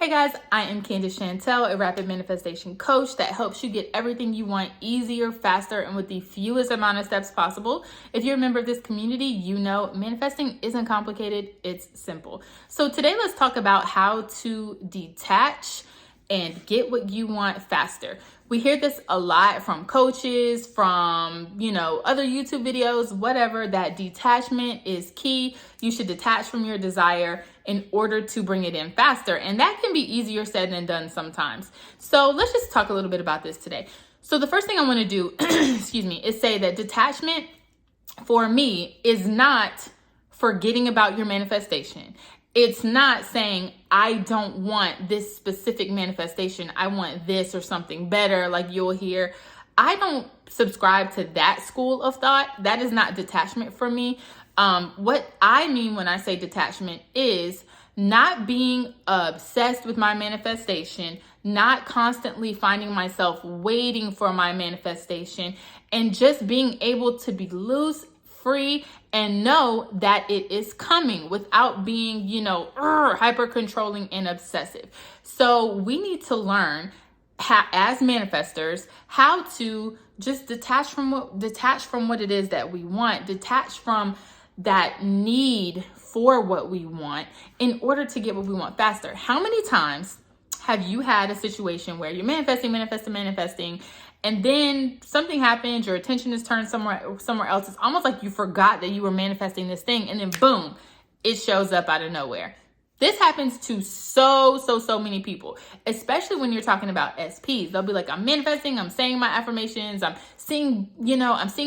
Hey guys, I am Candace a rapid manifestation coach that helps you get everything you want easier, faster, and with the fewest amount of steps possible. If you're a member of this community, you know manifesting isn't complicated, it's simple. So today let's talk about how to detach and get what you want faster. We hear this a lot from coaches, from, other YouTube videos, whatever, that detachment is key. You should detach from your desire in order to bring it in faster. And that can be easier said than done sometimes. So let's just talk a little bit about this today. So the first thing I want to do, is say that detachment for me is not forgetting about your manifestation. It's not saying, I don't want this specific manifestation. I want this or something better, like you'll hear. I don't subscribe to that school of thought. That is not detachment for me. What I mean when I say detachment is not being obsessed with my manifestation, not constantly finding myself waiting for my manifestation, and just being able to be loose, free, and know that it is coming without being, hyper controlling and obsessive. So we need to learn as manifestors how to just detach from what it is that we want, detach from that need for what we want in order to get what we want faster. How many times have you had a situation where you're manifesting, and then something happens, your attention is turned somewhere else? It's almost like you forgot that you were manifesting this thing, and then boom, it shows up out of nowhere. This happens to so many people, especially when you're talking about SPs. They'll be like, I'm manifesting, I'm saying my affirmations, I'm seeing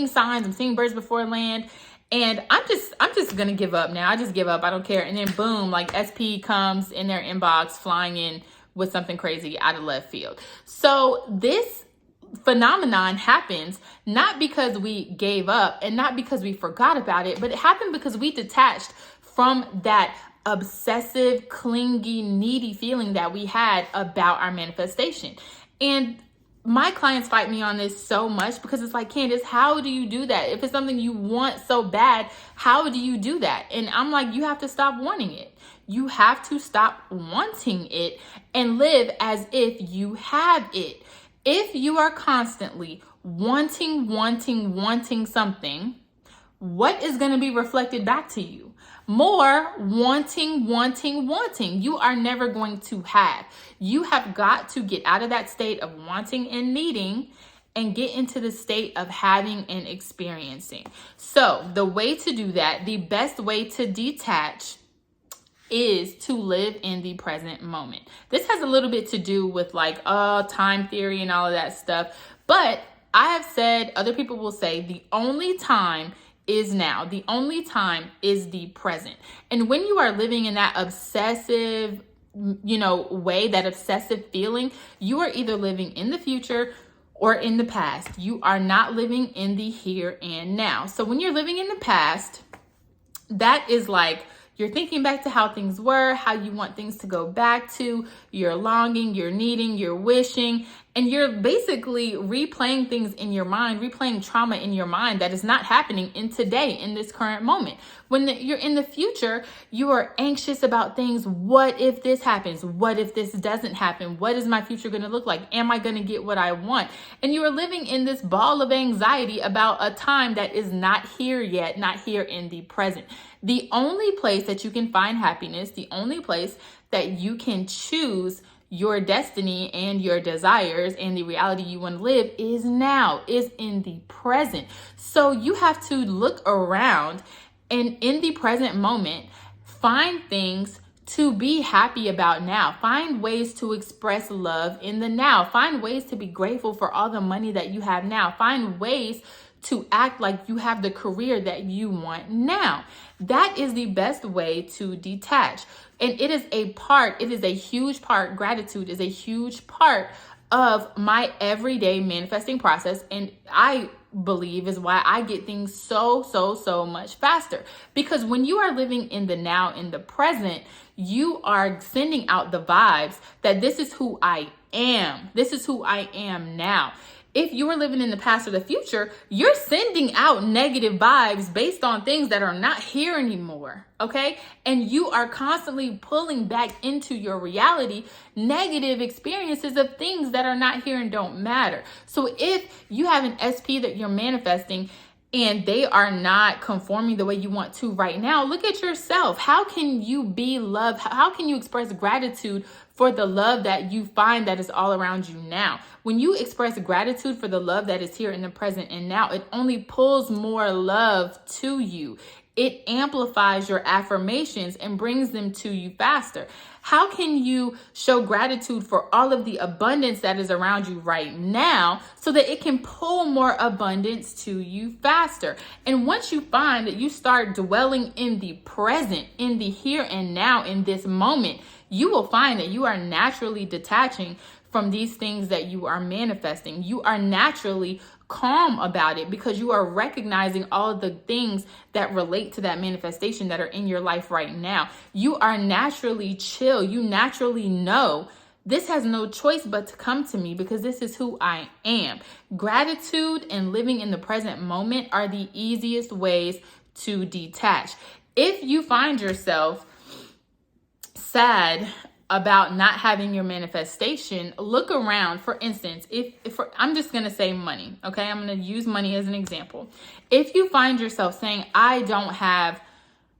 signs, I'm seeing birds before land. And I'm just gonna give up now. I just give up. I don't care. And then boom, like SP comes in their inbox flying in with something crazy out of left field. So this phenomenon happens not because we gave up and not because we forgot about it, but it happened because we detached from that obsessive, clingy, needy feeling that we had about our manifestation. And my clients fight me on this so much because it's like, Candace, how do you do that? If it's something you want so bad, how do you do that? And I'm like, you have to stop wanting it. You have to stop wanting it and live as if you have it. If you are constantly wanting something, what is going to be reflected back to you? More wanting. You are never going to have. You have got to get out of that state of wanting and needing and get into the state of having and experiencing. So the way to do that, the best way to detach, is to live in the present moment. This has a little bit to do with time theory and all of that stuff. But I have said, other people will say, the only time is now. The only time is the present. And when you are living in that obsessive, way, that obsessive feeling, you are either living in the future or in the past. You are not living in the here and now. So when you're living in the past, that is like, you're thinking back to how things were, how you want things to go back to, you're longing, you're needing, you're wishing, and you're basically replaying things in your mind, replaying trauma in your mind that is not happening in today, in this current moment. When you're in the future, you are anxious about things. What if this happens? What if this doesn't happen? What is my future going to look like? Am I going to get what I want? And you are living in this ball of anxiety about a time that is not here yet, not here in the present. The only place that you can find happiness, the only place that you can choose your destiny and your desires and the reality you want to live is now, is in the present. So you have to look around and in the present moment, find things to be happy about now. Find ways to express love in the now. Find ways to be grateful for all the money that you have now. Find ways to act like you have the career that you want now. That is the best way to detach. And it is a huge part, gratitude is a huge part of my everyday manifesting process. And I believe is why I get things so much faster. Because when you are living in the now, in the present, you are sending out the vibes that this is who I am. This is who I am now. if you are living in the past or the future, you're sending out negative vibes based on things that are not here anymore, okay? And you are constantly pulling back into your reality negative experiences of things that are not here and don't matter. So if you have an SP that you're manifesting and they are not conforming the way you want to right now, look at yourself. How can you be loved? How can you express gratitude for the love that you find that is all around you now? When you express gratitude for the love that is here in the present and now, it only pulls more love to you. It amplifies your affirmations and brings them to you faster. How can you show gratitude for all of the abundance that is around you right now so that it can pull more abundance to you faster? And once you find that you start dwelling in the present, in the here and now, in this moment, you will find that you are naturally detaching from these things that you are manifesting. You are naturally calm about it because you are recognizing all of the things that relate to that manifestation that are in your life right now. You are naturally chill. You naturally know this has no choice but to come to me because this is who I am. Gratitude and living in the present moment are the easiest ways to detach. If you find yourself sad about not having your manifestation, look around. For instance, if I'm just going to say money, okay? I'm going to use money as an example. If you find yourself saying, I don't have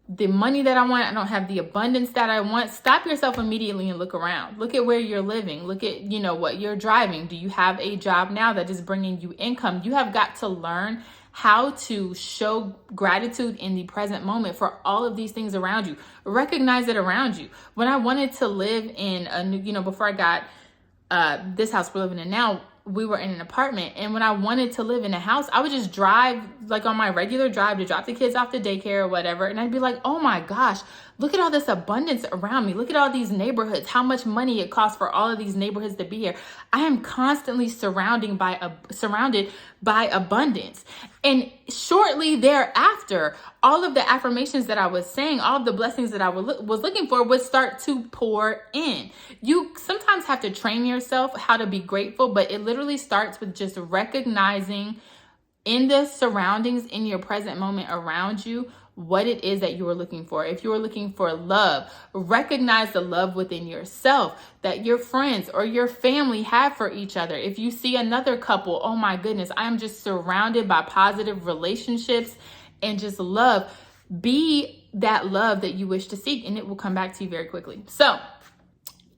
the money that I want, I don't have the abundance that I want, stop yourself immediately and look around. Look at where you're living. Look at, what you're driving. Do you have a job now that is bringing you income? You have got to learn how to show gratitude in the present moment for all of these things around you. Recognize it around you. When I wanted to live in a new, before I got this house we're living in now, we were in an apartment. And when I wanted to live in a house, I would just drive like on my regular drive to drop the kids off to daycare or whatever. And I'd be like, oh my gosh, look at all this abundance around me. Look at all these neighborhoods, how much money it costs for all of these neighborhoods to be here. I am constantly surrounded by abundance. And shortly thereafter, all of the affirmations that I was saying, all of the blessings that I was looking for would start to pour in. You sometimes have to train yourself how to be grateful, but it literally starts with just recognizing in the surroundings, in your present moment around you, what it is that you are looking for. If you are looking for love, recognize the love within yourself that your friends or your family have for each other. If you see another couple, oh my goodness, I am just surrounded by positive relationships and just love. Be that love that you wish to seek, and it will come back to you very quickly. So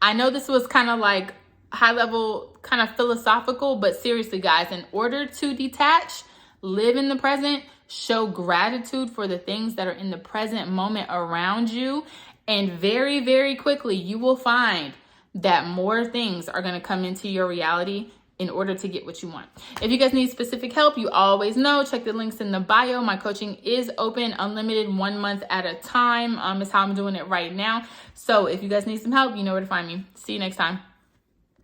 I know this was kind of like high level, kind of philosophical, but seriously, guys, in order to detach, live in the present, show gratitude for the things that are in the present moment around you, and very, very quickly, you will find that more things are going to come into your reality in order to get what you want. If you guys need specific help, you always know, check the links in the bio. My coaching is open, unlimited, 1 month at a time. Is how I'm doing it right now. So if you guys need some help, you know where to find me. See you next time.